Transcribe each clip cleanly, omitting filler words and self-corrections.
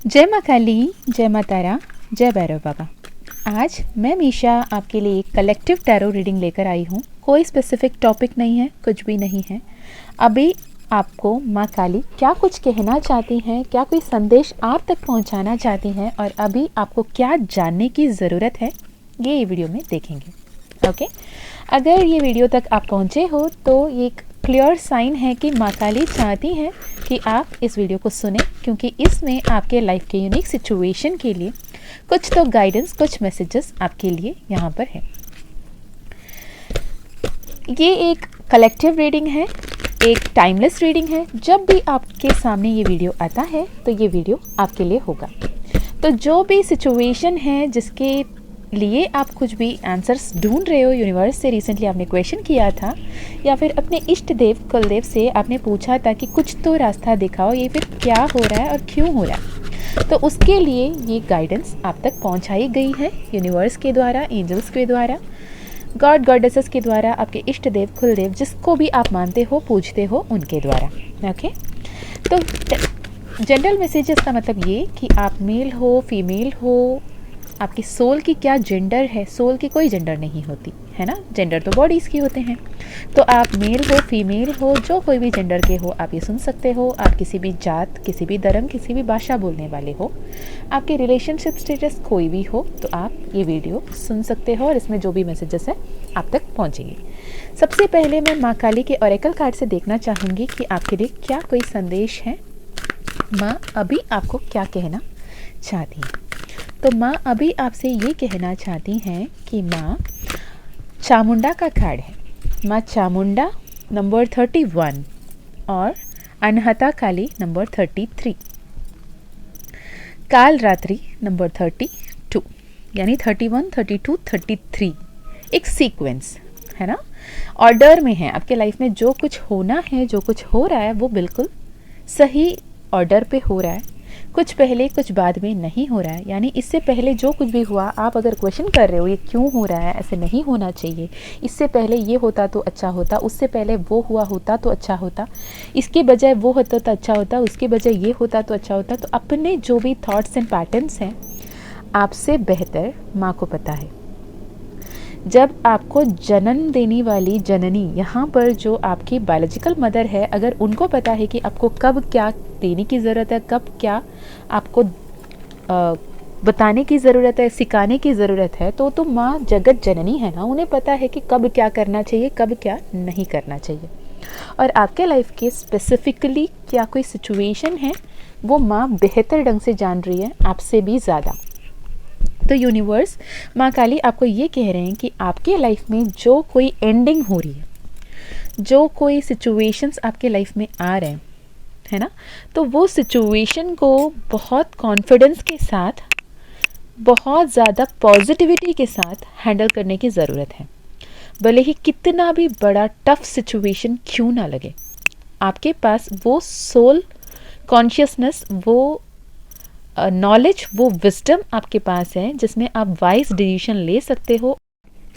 जय माँ काली, जय माँ तारा, जय भैरव बाबा। आज मैं मीशा आपके लिए एक कलेक्टिव टैरो रीडिंग लेकर आई हूँ। कोई स्पेसिफिक टॉपिक नहीं है, कुछ भी नहीं है। अभी आपको माँ काली क्या कुछ कहना चाहती हैं, क्या कोई संदेश आप तक पहुँचाना चाहती हैं और अभी आपको क्या जानने की ज़रूरत है, ये वीडियो में देखेंगे। ओके, अगर ये वीडियो तक आप पहुँचे हो तो ये एक क्लियर साइन है कि माँ काली चाहती हैं कि आप इस वीडियो को सुने, क्योंकि इसमें आपके लाइफ के यूनिक सिचुएशन के लिए कुछ तो गाइडेंस, कुछ मैसेजेस आपके लिए यहाँ पर है। ये एक कलेक्टिव रीडिंग है, एक टाइमलेस रीडिंग है। जब भी आपके सामने ये वीडियो आता है तो ये वीडियो आपके लिए होगा। तो जो भी सिचुएशन है जिसके लिए आप कुछ भी आंसर्स ढूंढ रहे हो, यूनिवर्स से रिसेंटली आपने क्वेश्चन किया था या फिर अपने इष्ट देव कुलदेव से आपने पूछा था कि कुछ तो रास्ता दिखाओ, ये फिर क्या हो रहा है और क्यों हो रहा है, तो उसके लिए ये गाइडेंस आप तक पहुंचाई गई है यूनिवर्स के द्वारा, एंजल्स के द्वारा, गॉड गॉडेसेस के द्वारा, आपके इष्ट देव कुलदेव जिसको भी आप मानते हो, पूजते हो, उनके द्वारा। ओके, तो जनरल मैसेजेस का मतलब ये कि आप मेल हो, फीमेल हो, आपकी सोल की क्या जेंडर है। सोल की कोई जेंडर नहीं होती है ना, जेंडर तो बॉडीज़ की होते हैं। तो आप मेल हो, फीमेल हो, जो कोई भी जेंडर के हो, आप ये सुन सकते हो। आप किसी भी जात, किसी भी धर्म, किसी भी भाषा बोलने वाले हो, आपके रिलेशनशिप स्टेटस कोई भी हो, तो आप ये वीडियो सुन सकते हो और इसमें जो भी मैसेजेस है आप तक पहुँचेंगे। सबसे पहले मैं माँ काली के ऑरेकल कार्ड से देखना चाहूँगी कि आपके लिए क्या कोई संदेश है, माँ अभी आपको क्या कहना चाहती है। तो माँ अभी आपसे ये कहना चाहती हैं कि माँ चामुंडा का कार्ड है। माँ चामुंडा नंबर 31 और अनहता काली नंबर 33, काल रात्रि नंबर 32, यानी 31, 32, 33 एक सीक्वेंस है ना, ऑर्डर में है। आपके लाइफ में जो कुछ होना है, जो कुछ हो रहा है, वो बिल्कुल सही ऑर्डर पे हो रहा है। कुछ पहले कुछ बाद में नहीं हो रहा है, यानी इससे पहले जो कुछ भी हुआ, आप अगर क्वेश्चन कर रहे हो ये क्यों हो रहा है, ऐसे नहीं होना चाहिए, इससे पहले ये होता तो अच्छा होता, उससे पहले वो हुआ होता तो अच्छा होता, इसके बजाय वो होता तो अच्छा होता, उसके बजाय ये होता तो अच्छा होता। तो अपने जो भी थॉट्स एंड पैटर्न्स हैं, आपसे बेहतर माँ को पता है। जब आपको जन्म देने वाली जननी, यहाँ पर जो आपकी बायोलॉजिकल मदर है, अगर उनको पता है कि आपको कब क्या देने की ज़रूरत है, कब क्या आपको बताने की ज़रूरत है, सिखाने की ज़रूरत है, तो माँ जगत जननी है ना, उन्हें पता है कि कब क्या करना चाहिए, कब क्या नहीं करना चाहिए। और आपके लाइफ के स्पेसिफिकली क्या कोई सिचुएशन है, वो माँ बेहतर ढंग से जान रही है, आपसे भी ज़्यादा। तो यूनिवर्स, माँ काली आपको ये कह रहे हैं कि आपके लाइफ में जो कोई एंडिंग हो रही है, जो कोई सिचुएशंस आपके लाइफ में आ रहे हैं, है ना, तो वो सिचुएशन को बहुत कॉन्फिडेंस के साथ, बहुत ज़्यादा पॉजिटिविटी के साथ हैंडल करने की ज़रूरत है। भले ही कितना भी बड़ा टफ सिचुएशन क्यों ना लगे, आपके पास वो सोल कॉन्शियसनेस, वो नॉलेज, वो विजडम आपके पास है जिसमें आप वाइज डिसीजन ले सकते हो।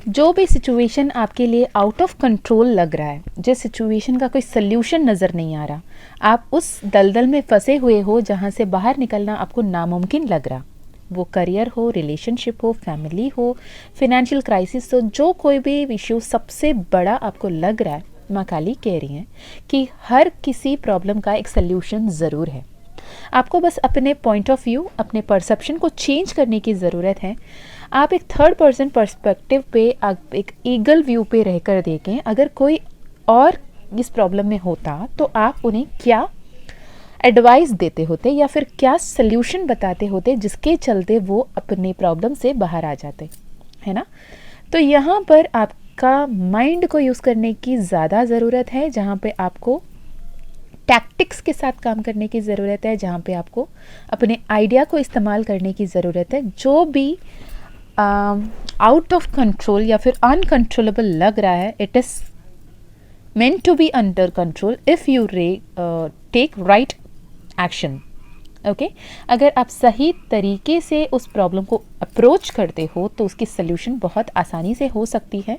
जो भी सिचुएशन आपके लिए आउट ऑफ कंट्रोल लग रहा है, जिस सिचुएशन का कोई सल्यूशन नज़र नहीं आ रहा, आप उस दलदल में फंसे हुए हो जहाँ से बाहर निकलना आपको नामुमकिन लग रहा, वो करियर हो, रिलेशनशिप हो, फैमिली हो, फिनेंशियल क्राइसिस हो, जो कोई भी इश्यू सबसे बड़ा आपको लग रहा है, माँ काली कह रही हैं कि हर किसी प्रॉब्लम का एक सल्यूशन ज़रूर है। आपको बस अपने पॉइंट ऑफ व्यू, अपने परसेप्शन को चेंज करने की ज़रूरत है। आप एक थर्ड पर्सन पर्सपेक्टिव पे, आप एक ईगल व्यू पे रहकर देखें, अगर कोई और इस प्रॉब्लम में होता तो आप उन्हें क्या एडवाइस देते होते या फिर क्या सल्यूशन बताते होते जिसके चलते वो अपने प्रॉब्लम से बाहर आ जाते, है ना। तो यहाँ पर आपका माइंड को यूज़ करने की ज़्यादा ज़रूरत है, जहाँ पे आपको टैक्टिक्स के साथ काम करने की ज़रूरत है, जहाँ पे आपको अपने आइडिया को इस्तेमाल करने की ज़रूरत है। जो भी आउट ऑफ कंट्रोल या फिर अनकंट्रोलेबल लग रहा है, it is meant to be under control if you take right action. Okay, अगर आप सही तरीके से उस प्रॉब्लम को अप्रोच करते हो तो उसकी सल्यूशन बहुत आसानी से हो सकती है।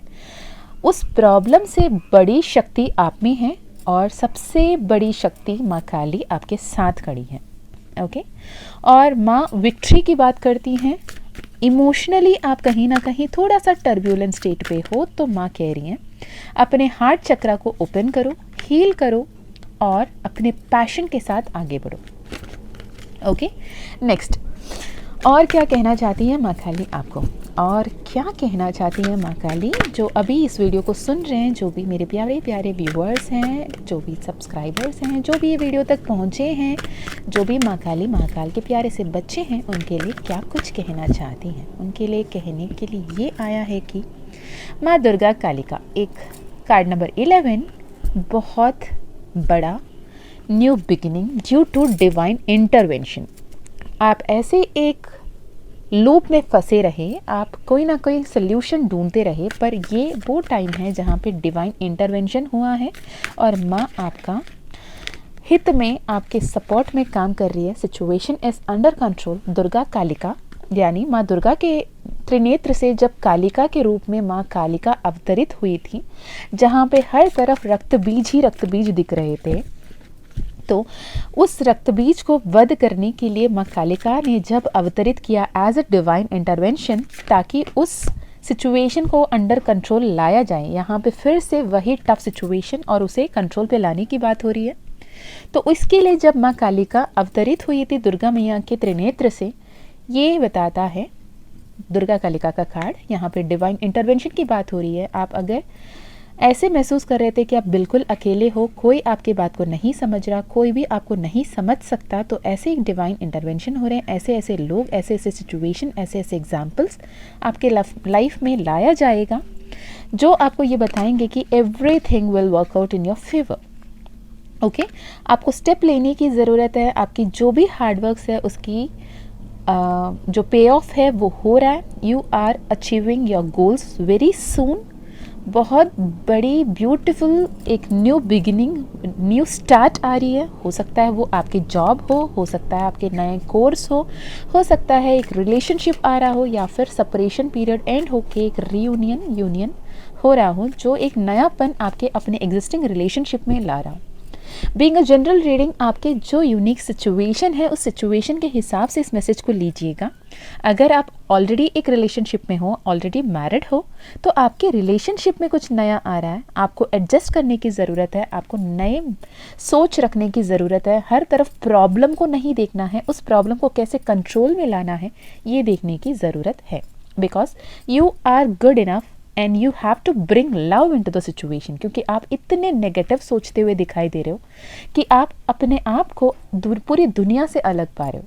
उस प्रॉब्लम से बड़ी शक्ति आप में है और सबसे बड़ी शक्ति माँ काली आपके साथ खड़ी है। ओके। और माँ विक्ट्री की बात करती हैं। इमोशनली आप कहीं ना कहीं थोड़ा सा टर्ब्यूलेंट स्टेट पे हो तो माँ कह रही हैं अपने हार्ट चक्रा को ओपन करो, हील करो और अपने पैशन के साथ आगे बढ़ो। Okay, next. और क्या कहना चाहती है माँ काली आपको? और क्या कहना चाहती है माँ काली जो अभी इस वीडियो को सुन रहे हैं, जो भी मेरे प्यारे प्यारे व्यूअर्स हैं, जो भी सब्सक्राइबर्स हैं, जो भी ये वीडियो तक पहुँचे हैं, जो भी माँ काली महाकाल के प्यारे से बच्चे हैं, उनके लिए क्या कुछ कहना चाहती हैं? उनके लिए कहने के लिए ये आया है कि माँ दुर्गा कालिका, एक कार्ड नंबर 11, बहुत बड़ा new beginning due to divine intervention. आप ऐसे एक लूप में फंसे रहे, आप कोई ना कोई सल्यूशन ढूंढते रहे, पर ये वो टाइम है जहाँ पे डिवाइन इंटरवेंशन हुआ है और माँ आपका हित में, आपके सपोर्ट में काम कर रही है। Situation is under control. Durga Kalika यानी माँ दुर्गा के त्रिनेत्र से जब कालिका के रूप में माँ कालिका अवतरित हुई थी, जहाँ पे हर तरफ रक्त बीज ही रक्त बीज दिख रहे थे, तो उस रक्त बीज को वध करने के लिए माँ कालिका ने जब अवतरित किया एज अ डिवाइन इंटरवेंशन, ताकि उस सिचुएशन को अंडर कंट्रोल लाया जाए। यहाँ पे फिर से वही टफ सिचुएशन और उसे कंट्रोल पे लाने की बात हो रही है। तो इसके लिए जब माँ कालिका अवतरित हुई थी दुर्गा मैया के त्रिनेत्र से, ये बताता है दुर्गा कालिका का कार्ड, यहाँ पे डिवाइन इंटरवेंशन की बात हो रही है। आप अगर ऐसे महसूस कर रहे थे कि आप बिल्कुल अकेले हो, कोई आपकी बात को नहीं समझ रहा, कोई भी आपको नहीं समझ सकता, तो ऐसे एक डिवाइन इंटरवेंशन हो रहे हैं। ऐसे ऐसे लोग, ऐसे ऐसे सिचुएशन, ऐसे ऐसे एग्जाम्पल्स आपके लाइफ में लाया जाएगा जो आपको ये बताएंगे कि everything will work out in your favour. Okay, आपको स्टेप लेने की ज़रूरत है। आपकी जो भी हार्डवर्क्स है उसकी जो पे ऑफ है वो हो रहा है। You are achieving your goals very soon. बहुत बड़ी ब्यूटीफुल एक न्यू बिगिनिंग, न्यू स्टार्ट आ रही है। हो सकता है वो आपकी जॉब हो सकता है आपके नए कोर्स हो सकता है एक रिलेशनशिप आ रहा हो, या फिर सेपरेशन पीरियड एंड होके एक यूनियन हो रहा हो, जो एक नयापन आपके अपने एग्जिस्टिंग रिलेशनशिप में ला रहा हो। बीइंग अ जनरल रीडिंग, आपके जो यूनिक सिचुएशन है उस सिचुएशन के हिसाब से इस मैसेज को लीजिएगा। अगर आप ऑलरेडी एक रिलेशनशिप में हो, ऑलरेडी मैरिड हो, तो आपके रिलेशनशिप में कुछ नया आ रहा है, आपको एडजस्ट करने की ज़रूरत है, आपको नए सोच रखने की ज़रूरत है। हर तरफ प्रॉब्लम को नहीं देखना है, उस प्रॉब्लम को कैसे कंट्रोल में लाना है ये देखने की ज़रूरत है। Because you are good enough and you have to bring love into the situation, क्योंकि आप इतने नेगेटिव सोचते हुए दिखाई दे रहे हो कि आप अपने आप को पूरी दुनिया से अलग पा रहे हो।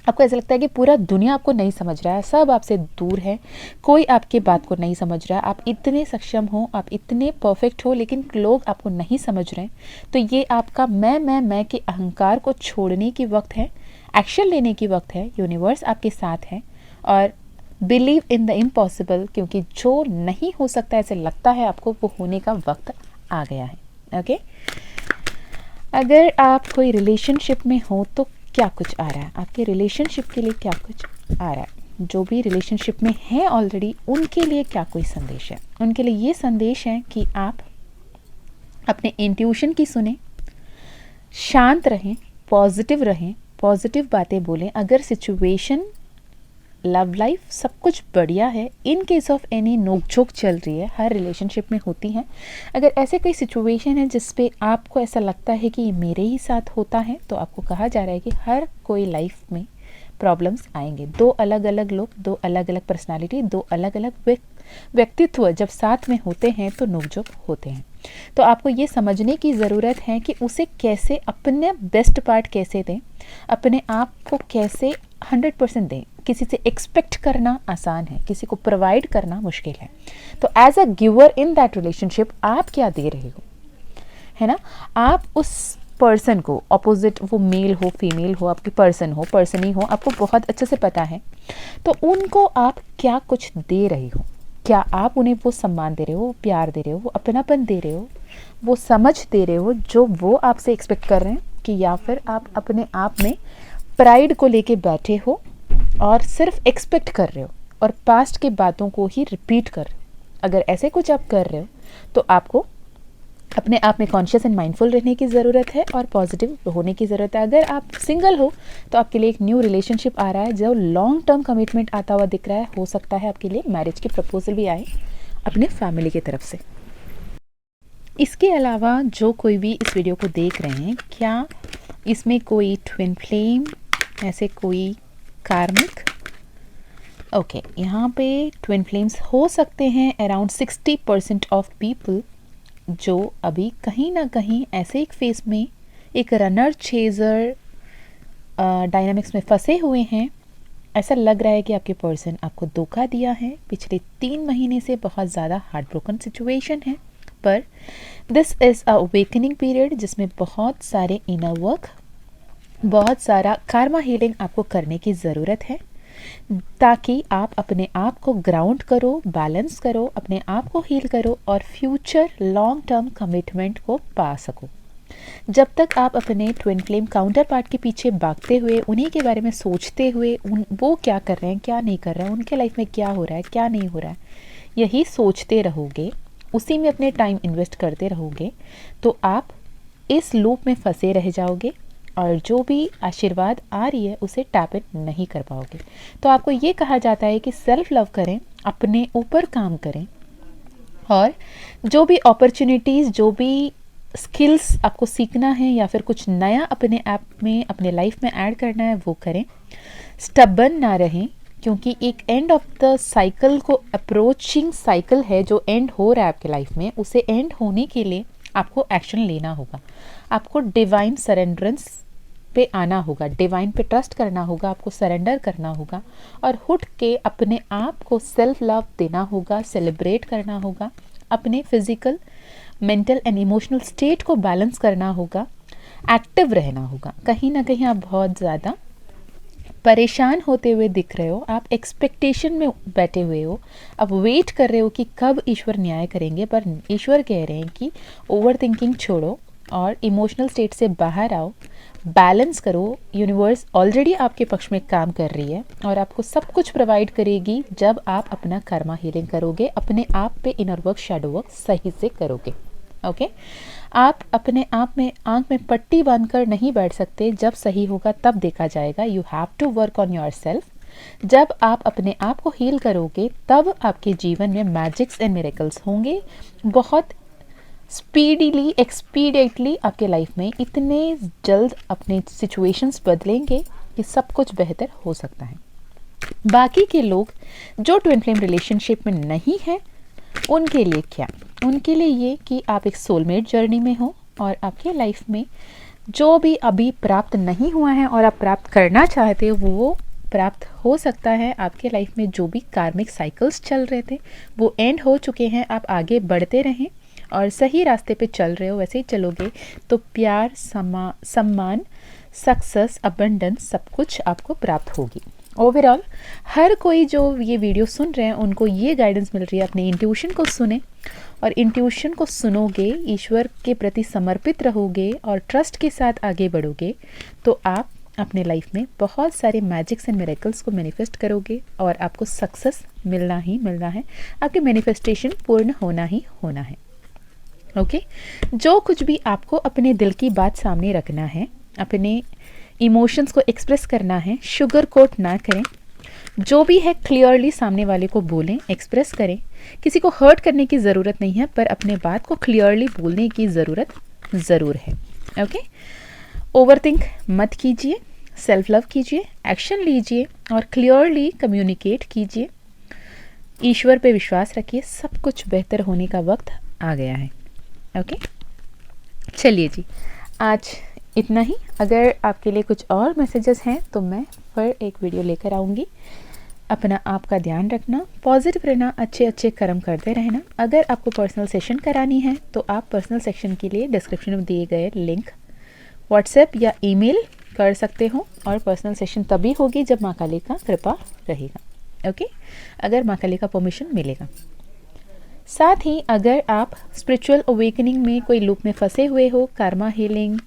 आपको ऐसा लगता है कि पूरा दुनिया आपको नहीं समझ रहा है, सब आपसे दूर है, कोई आपकी बात को नहीं समझ रहा है। आप इतने सक्षम हो, आप इतने परफेक्ट हो, लेकिन लोग आपको नहीं समझ रहे हैं। तो ये आपका मैं के अहंकार को छोड़ने की वक्त है, एक्शन लेने की वक्त है। यूनिवर्स आपके साथ है और बिलीव इन द इम्पॉसिबल, क्योंकि जो नहीं हो सकता ऐसे लगता है आपको, वो होने का वक्त आ गया है। ओके, अगर आप कोई रिलेशनशिप में हो तो क्या कुछ आ रहा है आपके रिलेशनशिप के लिए, क्या कुछ आ रहा है? जो भी रिलेशनशिप में हैं ऑलरेडी, उनके लिए क्या कोई संदेश है? उनके लिए ये संदेश है कि आप अपने इंट्यूशन की सुने, शांत रहें, पॉजिटिव बातें बोलें। अगर सिचुएशन, लव लाइफ सब कुछ बढ़िया है, इन केस ऑफ एनी नोकझोंक चल रही है, हर रिलेशनशिप में होती है। अगर ऐसे कोई सिचुएशन है जिस पे आपको ऐसा लगता है कि ये मेरे ही साथ होता है, तो आपको कहा जा रहा है कि हर कोई लाइफ में प्रॉब्लम्स आएंगे। दो अलग अलग लोग, दो अलग अलग पर्सनालिटी, दो अलग अलग व्यक्तित्व जब साथ में होते हैं तो नोकझोंक होते हैं। तो आपको ये समझने की ज़रूरत है कि उसे कैसे, अपने बेस्ट पार्ट कैसे दें, अपने आप को कैसे 100% दें। किसी से एक्सपेक्ट करना आसान है, किसी को प्रोवाइड करना मुश्किल है। तो as a giver in that relationship आप क्या दे रहे हो, है ना? आप उस पर्सन को, अपोजिट वो मेल हो फीमेल हो, आपकी पर्सन ही हो, आपको बहुत अच्छे से पता है, तो उनको आप क्या कुछ दे रहे हो? क्या आप उन्हें वो सम्मान दे रहे हो, प्यार दे रहे हो, वो अपनापन दे रहे हो, वो समझ दे रहे हो जो वो आपसे एक्सपेक्ट कर रहे हैं, कि या फिर आप अपने आप में प्राइड को लेके बैठे हो और सिर्फ एक्सपेक्ट कर रहे हो और पास्ट की बातों को ही रिपीट कर रहे हो? अगर ऐसे कुछ आप कर रहे हो तो आपको अपने आप में कॉन्शियस एंड माइंडफुल रहने की ज़रूरत है और पॉजिटिव होने की ज़रूरत है। अगर आप सिंगल हो तो आपके लिए एक न्यू रिलेशनशिप आ रहा है जो लॉन्ग टर्म कमिटमेंट आता हुआ दिख रहा है। हो सकता है आपके लिए मैरिज की प्रपोजल भी आए अपने फैमिली की तरफ से। इसके अलावा जो कोई भी इस वीडियो को देख रहे हैं, क्या इसमें कोई ट्विन फ्लेम, ऐसे कोई कार्मिक? ओके, यहाँ पे ट्विन फ्लेम्स हो सकते हैं अराउंड 60% ऑफ पीपल जो अभी कहीं ना कहीं ऐसे एक फेस में एक रनर चेजर डायनामिक्स में फंसे हुए हैं। ऐसा लग रहा है कि आपके पर्सन आपको धोखा दिया है। पिछले 3 महीने से बहुत ज़्यादा हार्ट ब्रोकन सिचुएशन है, पर this is a awakening period जिसमें बहुत सारे इनर वर्क, बहुत सारा कार्मा हीलिंग आपको करने की ज़रूरत है ताकि आप अपने आप को ग्राउंड करो, बैलेंस करो, अपने आप को हील करो और फ्यूचर लॉन्ग टर्म कमिटमेंट को पा सको। जब तक आप अपने ट्विन फ्लेम काउंटर पार्ट के पीछे भागते हुए, उन्हीं के बारे में सोचते हुए, वो क्या कर रहे हैं, क्या नहीं कर रहे हैं, उनके लाइफ में क्या हो रहा है, क्या नहीं हो रहा है, यही सोचते रहोगे, उसी में अपने टाइम इन्वेस्ट करते रहोगे, तो आप इस लूप में फंसे रह जाओगे और जो भी आशीर्वाद आ रही है उसे टैप इन नहीं कर पाओगे। तो आपको ये कहा जाता है कि सेल्फ लव करें, अपने ऊपर काम करें और जो भी अपॉर्चुनिटीज़, जो भी स्किल्स आपको सीखना है या फिर कुछ नया अपने आप में, अपने लाइफ में ऐड करना है, वो करें। स्टबन ना रहें, क्योंकि एक एंड ऑफ द साइकिल को अप्रोचिंग साइकिल है जो एंड हो रहा है आपके लाइफ में। उसे एंड होने के लिए आपको एक्शन लेना होगा, आपको डिवाइन सरेंडरेंस पे आना होगा, डिवाइन पे ट्रस्ट करना होगा, आपको सरेंडर करना होगा और उठ के अपने आप को सेल्फ लव देना होगा, सेलिब्रेट करना होगा, अपने physical, mental and emotional state को बैलेंस करना होगा, एक्टिव रहना होगा। कहीं ना कहीं आप बहुत ज़्यादा परेशान होते हुए दिख रहे हो, आप एक्सपेक्टेशन में बैठे हुए हो, आप वेट कर रहे हो कि कब ईश्वर न्याय करेंगे, पर ईश्वर कह रहे हैं कि ओवर थिंकिंग छोड़ो और इमोशनल स्टेट से बाहर आओ, बैलेंस करो। यूनिवर्स ऑलरेडी आपके पक्ष में काम कर रही है और आपको सब कुछ प्रोवाइड करेगी जब आप अपना कर्मा हीलिंग करोगे, अपने आप पे इनर वर्क, शैडो वर्क सही से करोगे। ओके, आप अपने आप में आंख में पट्टी बांधकर नहीं बैठ सकते, जब सही होगा तब देखा जाएगा। You have to work on yourself. जब आप अपने आप को हील करोगे तब आपके जीवन में मैजिक्स एंड मिरेकल्स होंगे। बहुत स्पीडीली, एक्सपीडिएटली आपके लाइफ में इतने जल्द अपने सिचुएशंस बदलेंगे कि सब कुछ बेहतर हो सकता है। बाकी के लोग जो ट्विन फ्लेम रिलेशनशिप में नहीं है, उनके लिए क्या? उनके लिए ये कि आप एक सोलमेट जर्नी में हो और आपके लाइफ में जो भी अभी प्राप्त नहीं हुआ है और आप प्राप्त करना चाहते हो वो प्राप्त हो सकता है। आपके लाइफ में जो भी कार्मिक साइकिल्स चल रहे थे वो एंड हो चुके हैं। आप आगे बढ़ते रहें और सही रास्ते पे चल रहे हो, वैसे ही चलोगे तो प्यार, सम्मान, सक्सेस, अबंडेंस सब कुछ आपको प्राप्त होगी। ओवरऑल हर कोई जो ये वीडियो सुन रहे हैं उनको ये गाइडेंस मिल रही है, अपने इंट्यूशन को सुने और इंट्यूशन को सुनोगे, ईश्वर के प्रति समर्पित रहोगे और ट्रस्ट के साथ आगे बढ़ोगे तो आप अपने लाइफ में बहुत सारे मैजिक्स एंड मिरेकल्स को मैनिफेस्ट करोगे और आपको सक्सेस मिलना ही मिलना है। आपके मैनिफेस्टेशन पूर्ण होना ही होना है। ओके, जो कुछ भी आपको अपने दिल की बात सामने रखना है, अपने इमोशंस को एक्सप्रेस करना है, शुगर कोट ना करें। जो भी है क्लियरली सामने वाले को बोलें, एक्सप्रेस करें। किसी को हर्ट करने की ज़रूरत नहीं है, पर अपने बात को क्लियरली बोलने की ज़रूरत ज़रूर है। ओके, ओवरथिंक मत कीजिए, सेल्फ लव कीजिए, एक्शन लीजिए और क्लियरली कम्युनिकेट कीजिए। ईश्वर पे विश्वास रखिए, सब कुछ बेहतर होने का वक्त आ गया है। ओके, चलिए जी, आज इतना ही। अगर आपके लिए कुछ और मैसेजेस हैं तो मैं फिर एक वीडियो लेकर आऊँगी। अपना आपका ध्यान रखना, पॉजिटिव रहना, अच्छे अच्छे कर्म करते रहना। अगर आपको पर्सनल सेशन करानी है तो आप पर्सनल सेक्शन के लिए डिस्क्रिप्शन में दिए गए लिंक व्हाट्सएप या ईमेल कर सकते हो और पर्सनल सेशन तभी होगी जब माँ काली का कृपा रहेगा। ओके, अगर माँ काली का परमिशन मिलेगा। साथ ही अगर आप स्पिरिचुअल अवेकनिंग में कोई लूप में फंसे हुए हो, karma healing,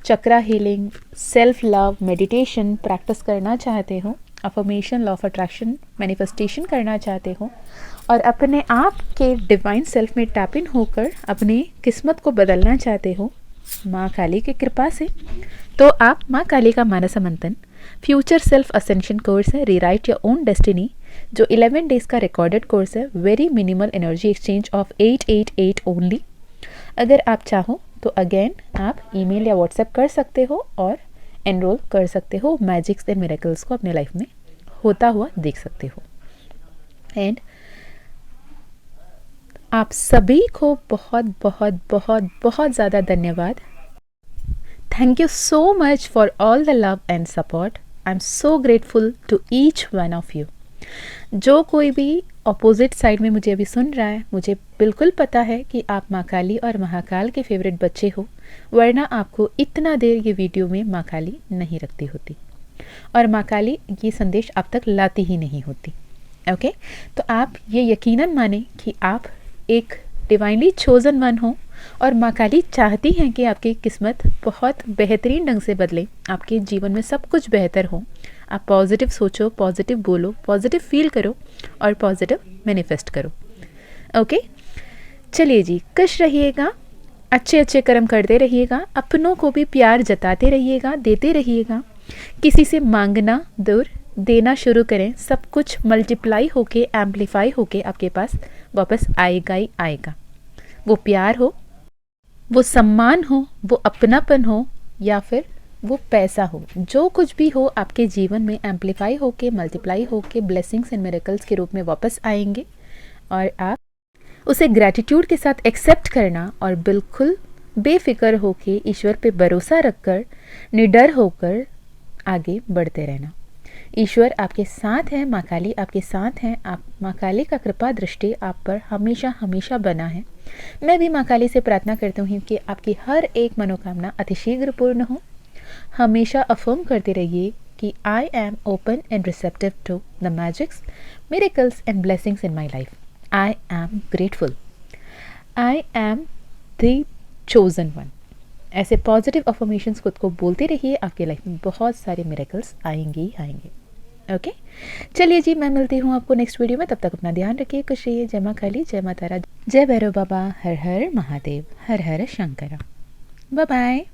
chakra healing, self love, meditation practice करना चाहते हो, affirmation, law of attraction, manifestation करना चाहते हो और अपने आप के डिवाइन सेल्फ में टैप इन होकर अपनी किस्मत को बदलना चाहते हो माँ काली की कृपा से, तो आप माँ काली का मानस मंथन फ्यूचर सेल्फ असेंशन कोर्स है, रीराइट योर ओन डेस्टिनी, जो 11 डेज का रिकॉर्डेड कोर्स है, very minimal energy exchange of 888 only. अगर आप चाहो तो अगेन आप ईमेल या व्हाट्सएप कर सकते हो और एनरोल कर सकते हो, मैजिक्स एंड मिरेकल्स को अपने लाइफ में होता हुआ देख सकते हो। एंड आप सभी को बहुत बहुत बहुत बहुत ज़्यादा धन्यवाद। Thank you so much for all the love and support. I am so grateful to each one of you. जो कोई भी अपोजिट साइड में मुझे अभी सुन रहा है, मुझे बिल्कुल पता है कि आप माँ काली और महाकाल के फेवरेट बच्चे हो, वरना आपको इतना देर ये वीडियो में माँ काली नहीं रखती होती और माँ काली ये संदेश आप तक लाती ही नहीं होती। ओके, तो आप ये यकीनन माने कि आप एक डिवाइनली चोजन वन हो और माँ काली चाहती हैं कि आपकी किस्मत बहुत बेहतरीन ढंग से बदले, आपके जीवन में सब कुछ बेहतर हो। आप पॉजिटिव सोचो, पॉजिटिव बोलो, पॉजिटिव फील करो और पॉजिटिव मैनिफेस्ट करो। ओके, चलिए जी, खुश रहिएगा, अच्छे अच्छे कर्म करते रहिएगा, अपनों को भी प्यार जताते रहिएगा, देते रहिएगा। किसी से मांगना दूर, देना शुरू करें, सब कुछ मल्टीप्लाई होके, एम्पलीफाई होके आपके पास वापस आएगा ही आएगा। वो प्यार हो, वो सम्मान हो, वो अपनापन हो, या फिर वो पैसा हो, जो कुछ भी हो आपके जीवन में एम्पलीफाई होके, मल्टीप्लाई होके ब्लेसिंग्स एंड मिरेकल्स के रूप में वापस आएंगे और आप उसे ग्रैटिट्यूड के साथ एक्सेप्ट करना और बिल्कुल बेफिक्र होके, ईश्वर पे भरोसा रखकर, निडर होकर आगे बढ़ते रहना। ईश्वर आपके साथ है, माँ काली आपके साथ हैं। आप माँ काली का कृपा दृष्टि आप पर हमेशा हमेशा बना है। मैं भी माँ काली से प्रार्थना करती हूँ कि आपकी हर एक मनोकामना अतिशीघ्र पूर्ण हो। हमेशा अफर्म करते रहिए कि I am open and receptive to the magics, miracles and blessings in my life. I am grateful, I am the chosen one. ऐसे पॉजिटिव अफर्मेशंस खुद को बोलते रहिए, आपके लाइफ में बहुत सारे मिरेकल्स आएंगे ही आएंगे। ओके, चलिए जी, मैं मिलती हूँ आपको नेक्स्ट वीडियो में। तब तक अपना ध्यान रखिए, खुश रहिए। जय माँ काली, जय माँ तारा, जय भैरव बाबा, हर हर महादेव, हर हर शंकर। Bye bye.